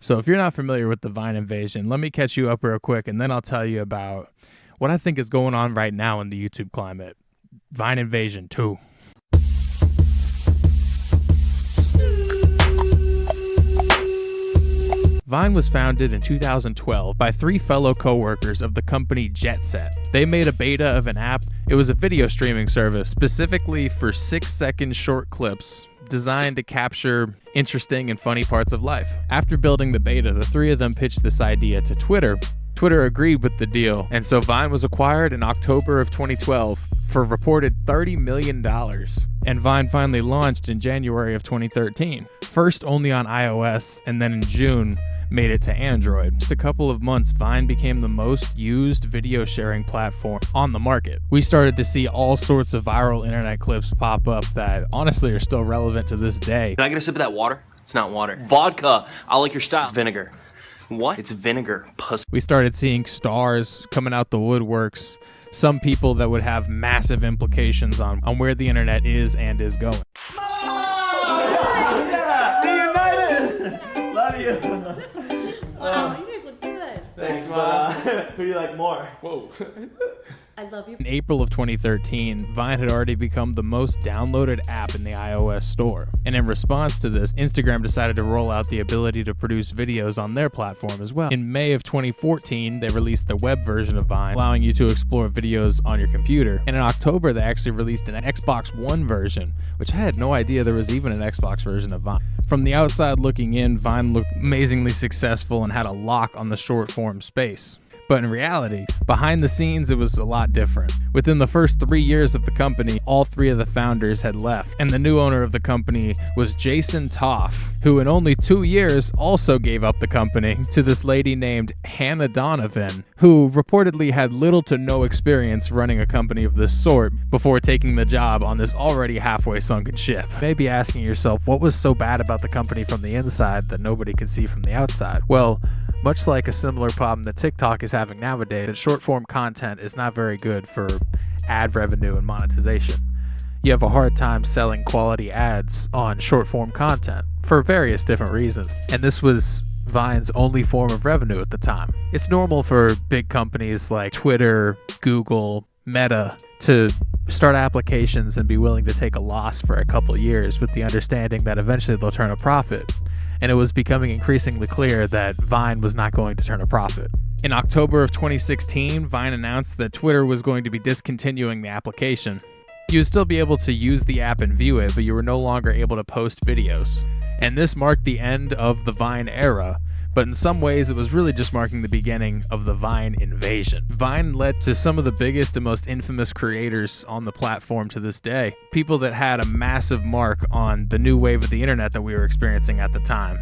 So if you're not familiar with the Vine invasion, let me catch you up real quick, and then I'll tell you about what I think is going on right now in the YouTube climate. Vine invasion 2. Vine was founded in 2012 by 3 fellow co-workers of the company Jet Set. They made a beta of an app. It was a video streaming service specifically for 6-second short clips designed to capture interesting and funny parts of life. After building the beta, the 3 of them pitched this idea to Twitter. Twitter agreed with the deal, and so Vine was acquired in October of 2012 for a reported $30 million. And Vine finally launched in January of 2013. First only on iOS, and then in June, made it to Android. Just a couple of months, Vine became the most used video sharing platform on the market. We started to see all sorts of viral internet clips pop up that honestly are still relevant to this day. Can I get a sip of that water? It's not water. Vodka. I like your style. It's vinegar. What? It's vinegar. Pussy. We started seeing stars coming out the woodworks, some people that would have massive implications on where the internet is and is going. Love you. Wow, you guys look good. Thanks, Mom. Who do you like more? Whoa. I love you. In April of 2013, Vine had already become the most downloaded app in the iOS store. And in response to this, Instagram decided to roll out the ability to produce videos on their platform as well. In May of 2014, they released the web version of Vine, allowing you to explore videos on your computer. And in October, they actually released an Xbox One version, which I had no idea there was even an Xbox version of Vine. From the outside looking in, Vine looked amazingly successful and had a lock on the short form space. But in reality, behind the scenes, it was a lot different. Within the first 3 years of the company, all 3 of the founders had left, and the new owner of the company was Jason Toff, who in only 2 years also gave up the company to this lady named Hannah Donovan, who reportedly had little to no experience running a company of this sort before taking the job on this already halfway sunken ship. You may be asking yourself, what was so bad about the company from the inside that nobody could see from the outside? Well, much like a similar problem that TikTok is having nowadays, that short-form content is not very good for ad revenue and monetization. You have a hard time selling quality ads on short-form content for various different reasons, and this was Vine's only form of revenue at the time. It's normal for big companies like Twitter, Google, Meta to start applications and be willing to take a loss for a couple years with the understanding that eventually they'll turn a profit. And it was becoming increasingly clear that Vine was not going to turn a profit. In October of 2016, Vine announced that Twitter was going to be discontinuing the application. You would still be able to use the app and view it, but you were no longer able to post videos. And this marked the end of the Vine era, but in some ways it was really just marking the beginning of the Vine invasion. Vine led to some of the biggest and most infamous creators on the platform to this day, people that had a massive mark on the new wave of the internet that we were experiencing at the time.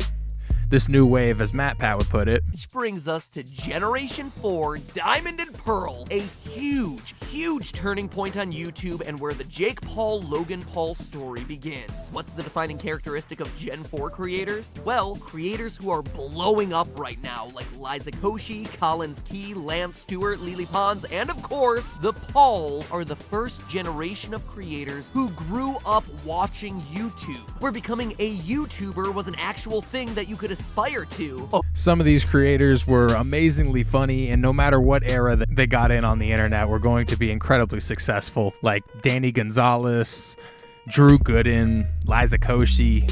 This new wave, as Matt Pat would put it. Which brings us to Generation 4, Diamond and Pearl, a huge turning point on YouTube and where the Jake Paul, Logan Paul story begins. What's the defining characteristic of Gen 4 creators? Well, creators who are blowing up right now, like Liza Koshy, Collins Key, Lance Stewart, Lily Pons, and of course, the Pauls are the first generation of creators who grew up watching YouTube, where becoming a YouTuber was an actual thing that you could aspire to. Some of these creators were amazingly funny, and no matter what era that they got in on the internet, were going to be incredibly successful, like Danny Gonzalez, Drew Gooden, Liza Koshy.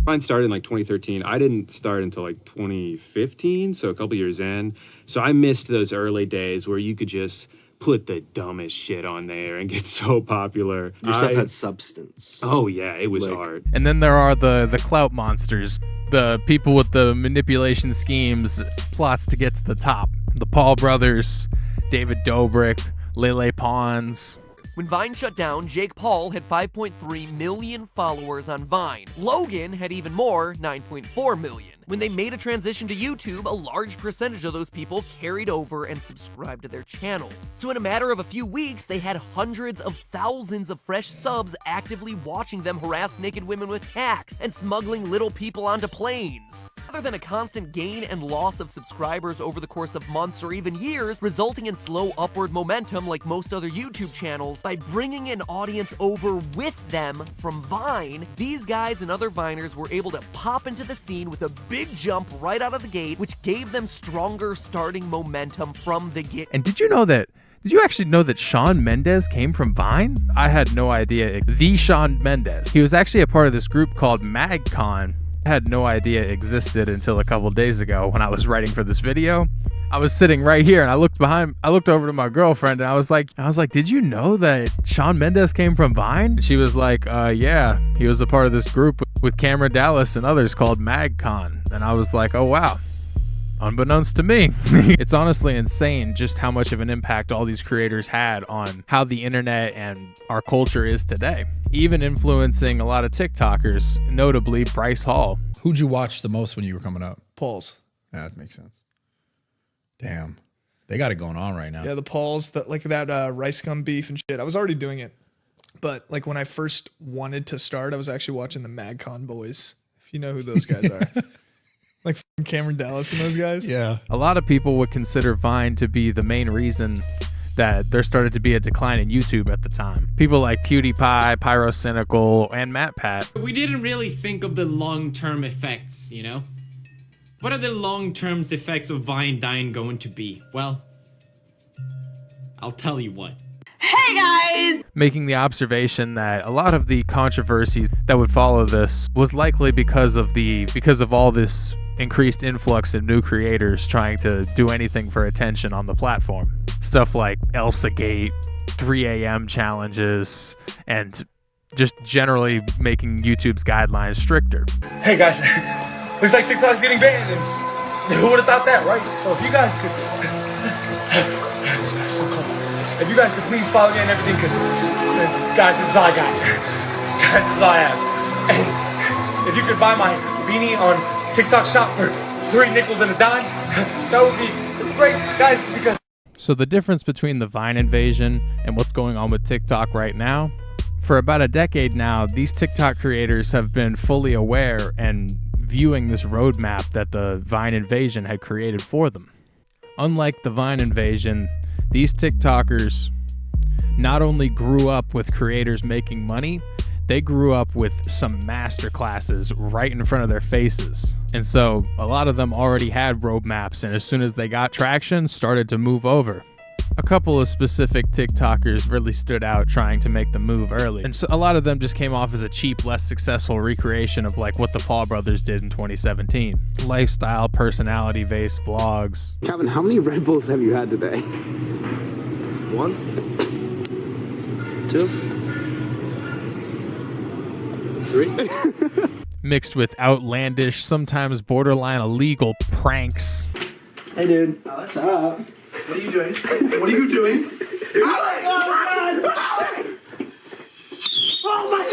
Mine started in like 2013. I didn't start until like 2015, so a couple years in. So I missed those early days where you could just put the dumbest shit on there and get so popular. Your stuff had substance. Oh yeah, it was hard. And then there are the clout monsters, the people with the manipulation schemes, plots to get to the top. The Paul brothers, David Dobrik, Lele Pons. When Vine shut down, Jake Paul had 5.3 million followers on Vine. Logan had even more, 9.4 million. When they made a transition to YouTube, a large percentage of those people carried over and subscribed to their channels. So in a matter of a few weeks, they had hundreds of thousands of fresh subs actively watching them harass naked women with tacks and smuggling little people onto planes. Rather than a constant gain and loss of subscribers over the course of months or even years, resulting in slow upward momentum like most other YouTube channels, by bringing an audience over with them from Vine, these guys and other Viners were able to pop into the scene with a big big jump right out of the gate, which gave them stronger starting momentum from the get. And did you actually know that Shawn Mendes came from Vine? I had no idea. The Shawn Mendes. He was actually a part of this group called MagCon. I had no idea it existed until a couple days ago when I was writing for this video. I was sitting right here and I looked over to my girlfriend and I was like, did you know that Shawn Mendes came from Vine? She was like, yeah, he was a part of this group with Cameron Dallas and others called MagCon. And I was like, oh wow, unbeknownst to me. It's honestly insane just how much of an impact all these creators had on how the internet and our culture is today. Even influencing a lot of TikTokers, notably Bryce Hall. Who'd you watch the most when you were coming up? Pauls. Yeah, that makes sense. Damn. They got it going on right now. Yeah, the Pauls, that rice gum beef and shit. I was already doing it. But like when I first wanted to start, I was actually watching the MagCon boys. If you know who those guys are. Like Cameron Dallas and those guys. Yeah. A lot of people would consider Vine to be the main reason that there started to be a decline in YouTube at the time. People like PewDiePie, Pyrocynical, and MatPat. We didn't really think of the long-term effects, you know? What are the long-term effects of Vine dying going to be? Well, I'll tell you what. Hey guys! Making the observation that a lot of the controversies that would follow this was likely because of all this increased influx of new creators trying to do anything for attention on the platform. Stuff like ElsaGate, 3 a.m. challenges, and just generally making YouTube's guidelines stricter. Hey guys, looks like TikTok's getting banned, and who would have thought that, right? So if you guys could, if you guys could please follow me and everything, because guys, this is all I got. Guys, this is all I have. And if you could buy my beanie on TikTok shop for 3 nickels and a dime, that would be great, guys, because. So the difference between the Vine invasion and what's going on with TikTok right now, for about a decade now, these TikTok creators have been fully aware and viewing this roadmap that the Vine invasion had created for them. Unlike the Vine invasion, these TikTokers not only grew up with creators making money, they grew up with some master classes right in front of their faces. And so a lot of them already had roadmaps, and as soon as they got traction, started to move over. A couple of specific TikTokers really stood out trying to make the move early. And so a lot of them just came off as a cheap, less successful recreation of like what the Paul brothers did in 2017. Lifestyle, personality-based vlogs. Calvin, how many Red Bulls have you had today? 1, 2, 3. Mixed with outlandish, sometimes borderline illegal pranks. Hey, dude. Alex, what's up? What are you doing? What are you doing? Alex! Oh, God! Alex! Oh, my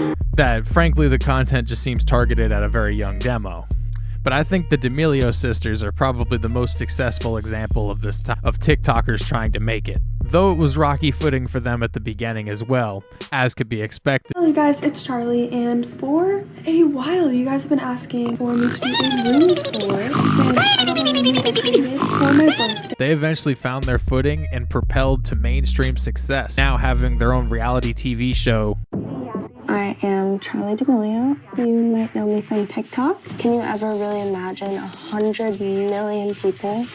God! That, frankly, the content just seems targeted at a very young demo. But I think the D'Amelio sisters are probably the most successful example of this of TikTokers trying to make it. Though it was rocky footing for them at the beginning as well, as could be expected. Hello guys, it's Charlie, and for a while you guys have been asking for me to do a room tour, and I got my room created for my birthday. They eventually found their footing and propelled to mainstream success, now having their own reality TV show. I am Charlie D'Amelio. You might know me from TikTok. Can you ever really imagine 100 million people?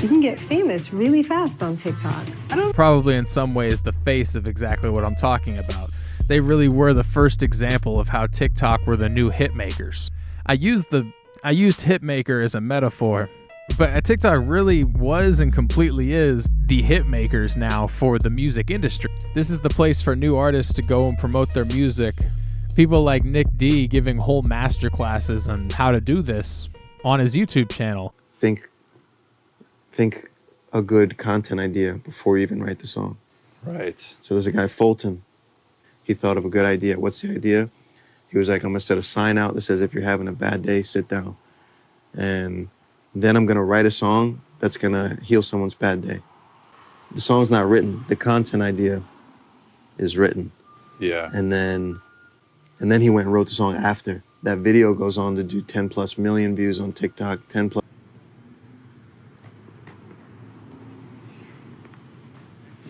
You can get famous really fast on TikTok. Probably in some ways the face of exactly what I'm talking about. They really were the first example of how TikTok were the new hit makers. I used hit maker as a metaphor, but TikTok really was and completely is the hit makers now for the music industry. This is the place for new artists to go and promote their music. People like Nick D giving whole master classes on how to do this on his YouTube channel. Think a good content idea before you even write the song. Right. So there's a guy, Fulton. He thought of a good idea. What's the idea? He was like, I'm going to set a sign out that says, if you're having a bad day, sit down. And then I'm going to write a song that's going to heal someone's bad day. The song's not written. The content idea is written. Yeah. And then he went and wrote the song after. That video goes on to do 10 plus million views on TikTok, 10 plus.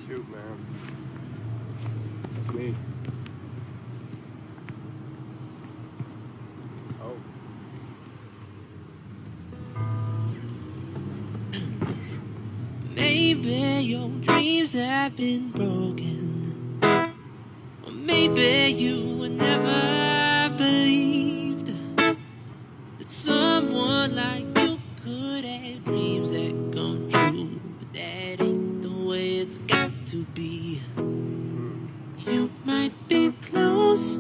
Shoot, man. maybe your dreams have been broken. Or maybe you were never believed that someone like you could have dreams that come true. But that ain't the way it's got to be. You might be close,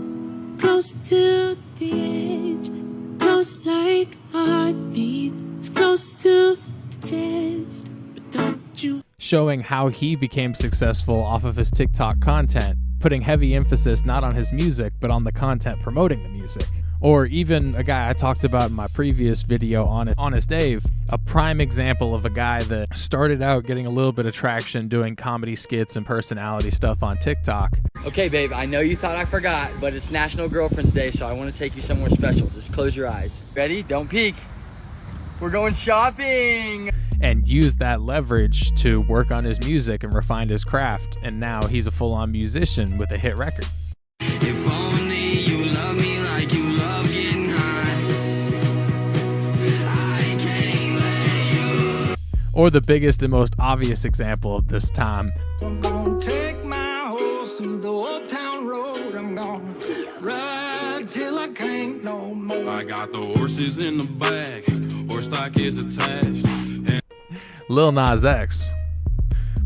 close to the edge, close like a heartbeat, it's close to the chest, but don't you? Showing how he became successful off of his TikTok content, putting heavy emphasis not on his music, but on the content promoting the music. Or even a guy I talked about in my previous video on Honest Dave, a prime example of a guy that started out getting a little bit of traction doing comedy skits and personality stuff on TikTok. Okay, babe, I know you thought I forgot, but it's National Girlfriend's Day, so I want to take you somewhere special. Just close your eyes. Ready? Don't peek. We're going shopping! And used that leverage to work on his music and refine his craft, and now he's a full-on musician with a hit record. If only you love me like you love getting high, I can't let you. Or the biggest and most obvious example of this time. I'm gonna take my horse through the old town road. I'm gonna ride till I can't no more. I got the horses in the back, horse stock is attached. Lil Nas X.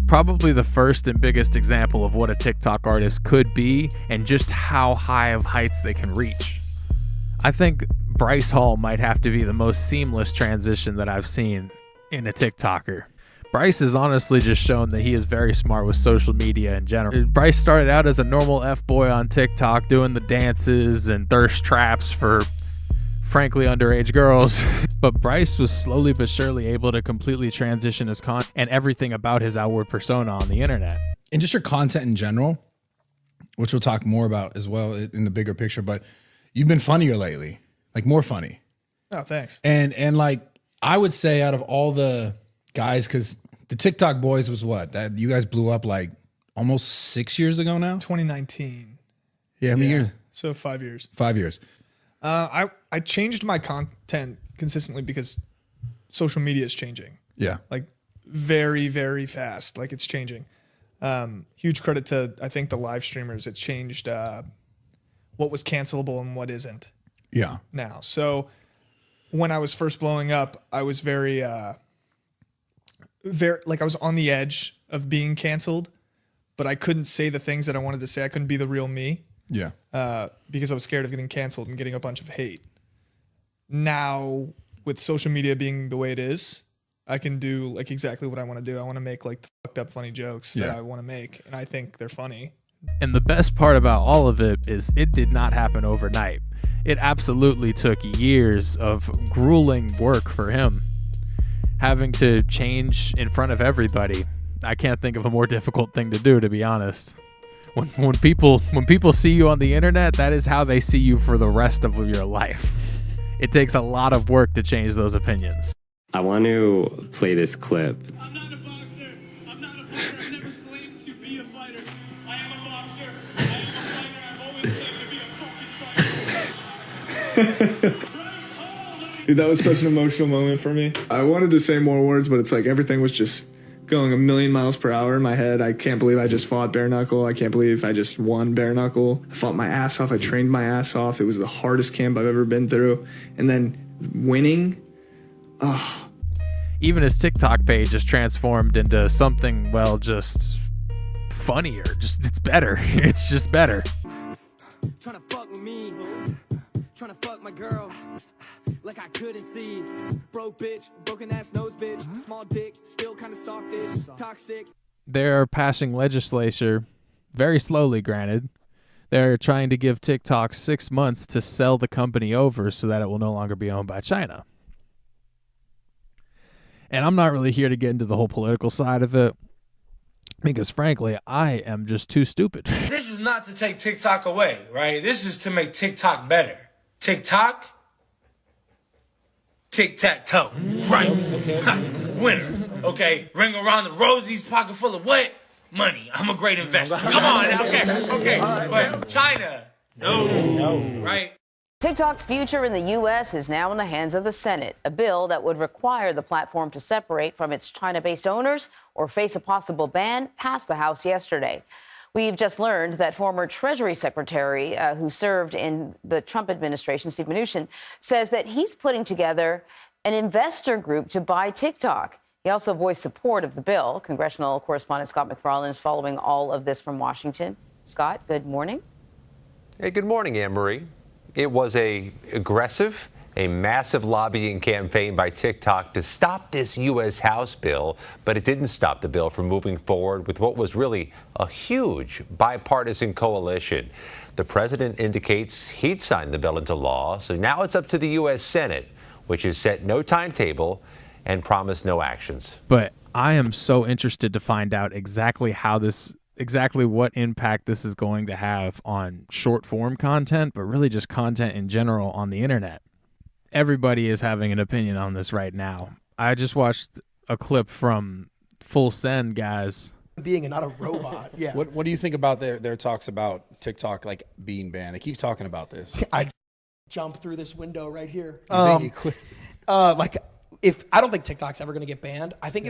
Probably the first and biggest example of what a TikTok artist could be and just how high of heights they can reach. I think Bryce Hall might have to be the most seamless transition that I've seen in a TikToker. Bryce has honestly just shown that he is very smart with social media in general. Bryce started out as a normal F-boy on TikTok doing the dances and thirst traps for frankly underage girls, but Bryce was slowly but surely able to completely transition his content and everything about his outward persona on the internet. And just your content in general, which we'll talk more about as well in the bigger picture, but you've been funnier lately, like more funny. Oh, thanks. And like, I would say out of all the guys, because the TikTok boys was what? That you guys blew up like almost 6 years ago now? 2019. Yeah, how many years? So 5 years. 5 years. I changed my content consistently because social media is changing. Yeah. Like very, very fast. Like it's changing. Huge credit to, I think, the live streamers. It's changed what was cancelable and what isn't. Yeah. Now. So when I was first blowing up, I was very like I was on the edge of being canceled, but I couldn't say the things that I wanted to say. I couldn't be the real me. Yeah. Because I was scared of getting canceled and getting a bunch of hate. Now, with social media being the way it is, I can do like exactly what I want to do. I want to make like the fucked up funny jokes that I want to make, and I think they're funny. And the best part about all of it is it did not happen overnight. It absolutely took years of grueling work for him, having to change in front of everybody. I can't think of a more difficult thing to do, to be honest. When people see you on the internet, that is how they see you for the rest of your life. It takes a lot of work to change those opinions. I want to play this clip. I'm not a boxer. I'm not a fighter. I've never claimed to be a fighter. I am a boxer. I am a fighter. I've always claimed to be a fucking fighter. Dude, that was such an emotional moment for me. I wanted to say more words, but it's like everything was just going a million miles per hour in my head. I can't believe I just fought bare knuckle. I can't believe I just won bare knuckle. I fought my ass off. I trained my ass off. It was the hardest camp I've ever been through. And then winning, Even his TikTok page is transformed into something, well, just funnier. Just it's better. It's just better. Trying to fuck with me, trying to fuck my girl, like I couldn't see. Broke bitch, broken ass nose bitch, small dick, still kind of softish, toxic. They're passing legislation, very slowly granted. They're trying to give TikTok 6 months to sell the company over so that it will no longer be owned by China. And I'm not really here to get into the whole political side of it, because frankly, I am just too stupid. This is not to take TikTok away, right? This is to make TikTok better. TikTok, tic-tac-toe, right? Winner, okay? Ring around the rosies, pocket full of what? Money. I'm a great investor. Come on, okay. But China, no, right? TikTok's future in the U.S. is now in the hands of the Senate. A bill that would require the platform to separate from its China-based owners or face a possible ban passed the House yesterday. We've just learned that former Treasury Secretary who served in the Trump administration, Steve Mnuchin, says that he's putting together an investor group to buy TikTok. He also voiced support of the bill. Congressional correspondent Scott McFarland is following all of this from Washington. Scott, good morning. Hey, good morning, Anne-Marie. It was a massive lobbying campaign by TikTok to stop this U.S. House bill, but it didn't stop the bill from moving forward with what was really a huge bipartisan coalition. The president indicates he'd sign the bill into law, so now it's up to the U.S. Senate, which has set no timetable and promised no actions. But I am so interested to find out exactly what impact this is going to have on short form content, but really just content in general on the internet. Everybody is having an opinion on this right now. I just watched a clip from Full Send, guys. Being and not a robot. Yeah. What do you think about their talks about TikTok like being banned? They keep talking about this. I'd jump through this window right here. If I don't think TikTok's ever going to get banned. I think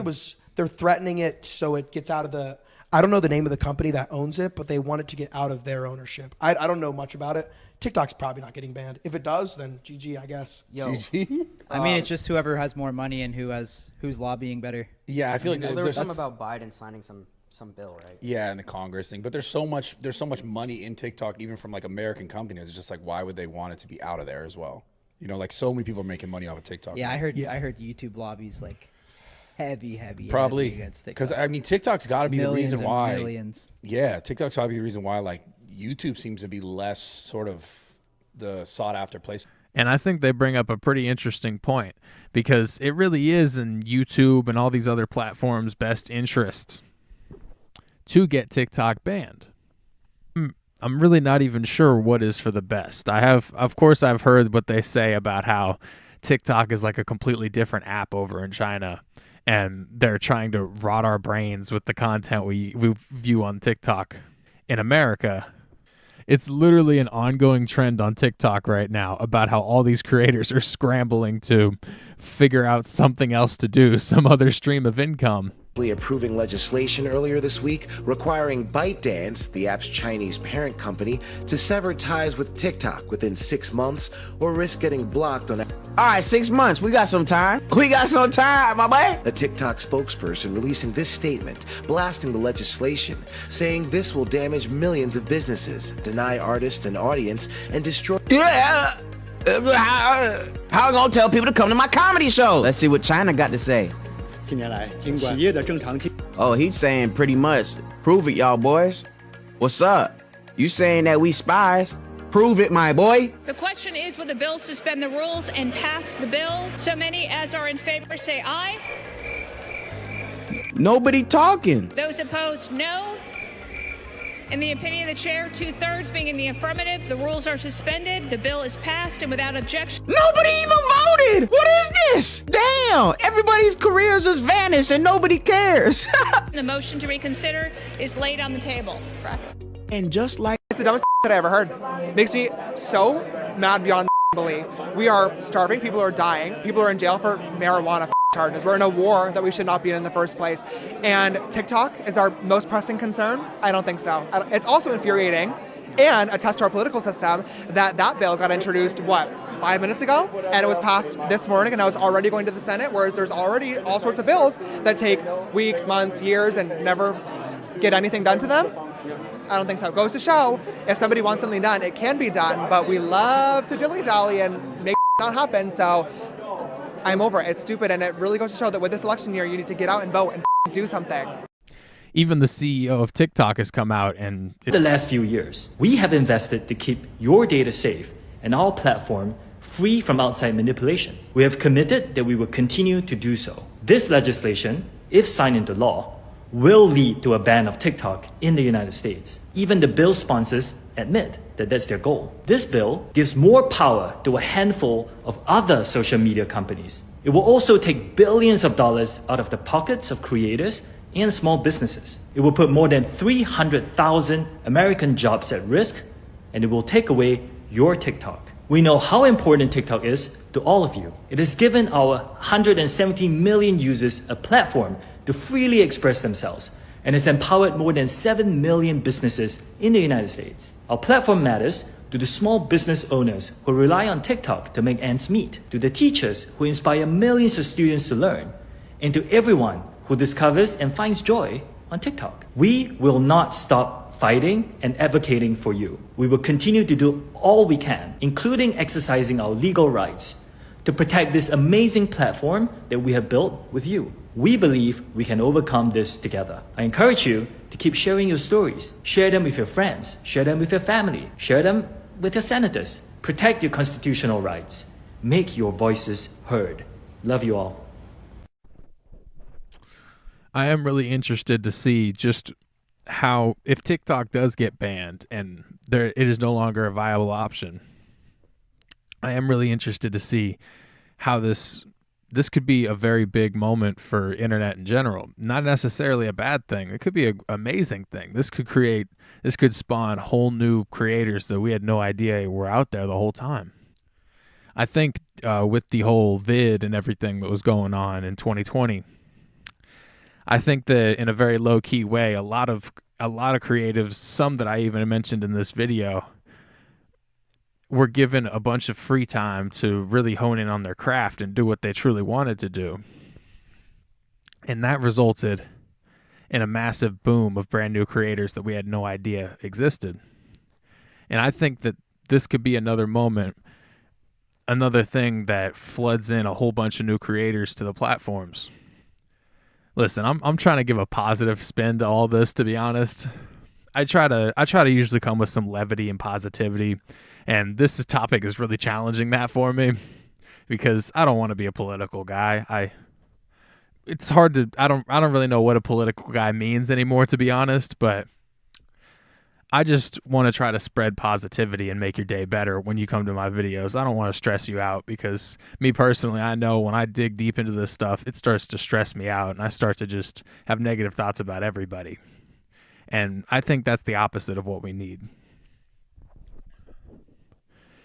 they're threatening it so it gets out of the. I don't know the name of the company that owns it, but they want it to get out of their ownership. I don't know much about it. TikTok's probably not getting banned. If it does, then GG, I guess. GG? I mean, it's just whoever has more money and who's lobbying better. Yeah, I feel like there was something about Biden signing some bill, right? Yeah, and the Congress thing. But there's so much money in TikTok, even from like American companies. It's just like, why would they want it to be out of there as well? You know, like so many people are making money off of TikTok. Yeah, I heard YouTube lobbies like heavy probably against TikTok. Because I mean, TikTok's got to be the reason why. Millions. Yeah, TikTok's got to be the reason why like YouTube seems to be less sort of the sought after place. And I think they bring up a pretty interesting point, because it really is in YouTube and all these other platforms' best interest to get TikTok banned. I'm really not even sure what is for the best. Of course, I've heard what they say about how TikTok is like a completely different app over in China, and they're trying to rot our brains with the content we view on TikTok in America. It's literally an ongoing trend on TikTok right now about how all these creators are scrambling to figure out something else to do, some other stream of income. Approving legislation earlier this week requiring ByteDance, the app's Chinese parent company, to sever ties with TikTok within 6 months or risk getting blocked on. All right, 6 months. We got some time. We got some time, my boy. A TikTok spokesperson releasing this statement, blasting the legislation, saying this will damage millions of businesses, deny artists an audience, and destroy. Yeah. How gonna tell people to come to my comedy show? Let's see what China got to say. Oh, he's saying pretty much, prove it, y'all boys. What's up? You saying that we spies? Prove it, my boy. The question is, will the bill suspend the rules and pass the bill? So many as are in favor say aye. Nobody talking. Those opposed, no. In the opinion of the chair, 2/3 being in the affirmative, the rules are suspended, the bill is passed, and without objection. Nobody even voted! What is this? Damn! Everybody's careers just vanished and nobody cares. The motion to reconsider is laid on the table. Correct. And just like it's the dumbest that I ever heard. Makes me so mad beyond belief. We are starving, people are dying, people are in jail for marijuana charges. We're in a war that we should not be in the first place. And TikTok is our most pressing concern? I don't think so. It's also infuriating and a test to our political system that bill got introduced, 5 minutes ago? And it was passed this morning and now it's already going to the Senate, whereas there's already all sorts of bills that take weeks, months, years and never get anything done to them. I don't think so. It goes to show if somebody wants something done, it can be done, but we love to dilly-dally and make not happen. So I'm over it. It's stupid, and it really goes to show that with this election year, you need to get out and vote and do something. Even the CEO of TikTok has come out and... In the last few years, we have invested to keep your data safe and our platform free from outside manipulation. We have committed that we will continue to do so. This legislation, if signed into law, will lead to a ban of TikTok in the United States. Even the bill sponsors admit that that's their goal. This bill gives more power to a handful of other social media companies. It will also take billions of dollars out of the pockets of creators and small businesses. It will put more than 300,000 American jobs at risk, and it will take away your TikTok. We know how important TikTok is to all of you. It has given our 170 million users a platform to freely express themselves and has empowered more than 7 million businesses in the United States. Our platform matters to the small business owners who rely on TikTok to make ends meet, to the teachers who inspire millions of students to learn, and to everyone who discovers and finds joy on TikTok. We will not stop fighting and advocating for you. We will continue to do all we can, including exercising our legal rights, to protect this amazing platform that we have built with you. We believe we can overcome this together. I encourage you to keep sharing your stories. Share them with your friends. Share them with your family. Share them with your senators. Protect your constitutional rights. Make your voices heard. Love you all. I am really interested to see just how, if TikTok does get banned and it is no longer a viable option, I am really interested to see how this could be a very big moment for internet in general. Not necessarily a bad thing. It could be an amazing thing. This could spawn whole new creators that we had no idea were out there the whole time. I think with the whole vid and everything that was going on in 2020, I think that in a very low key way, a lot of creatives, some that I even mentioned in this video, were given a bunch of free time to really hone in on their craft and do what they truly wanted to do. And that resulted in a massive boom of brand new creators that we had no idea existed. And I think that this could be another moment, another thing that floods in a whole bunch of new creators to the platforms. Listen, I'm trying to give a positive spin to all this, to be honest. I try to usually come with some levity and positivity, and this topic is really challenging that for me because I don't want to be a political guy. It's hard to I don't really know what a political guy means anymore, to be honest, but I just want to try to spread positivity and make your day better when you come to my videos. I don't want to stress you out because me personally, I know when I dig deep into this stuff, it starts to stress me out and I start to just have negative thoughts about everybody. And I think that's the opposite of what we need.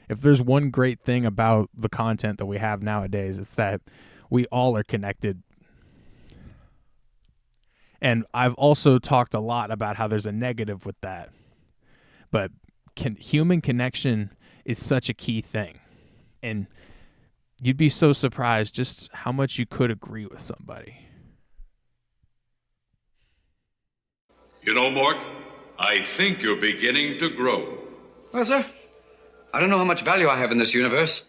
If there's one great thing about the content that we have nowadays, it's that we all are connected. And I've also talked a lot about how there's a negative with that. But human connection is such a key thing. And you'd be so surprised just how much you could agree with somebody. You know, Mork, I think you're beginning to grow. Well, sir, I don't know how much value I have in this universe,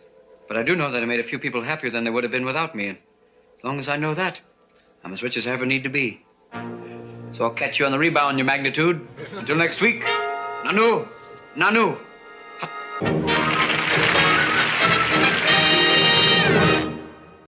but I do know that I made a few people happier than they would have been without me. And as long as I know that, I'm as rich as I ever need to be. So I'll catch you on the rebound, your magnitude. Until next week. Nanu! Nanu!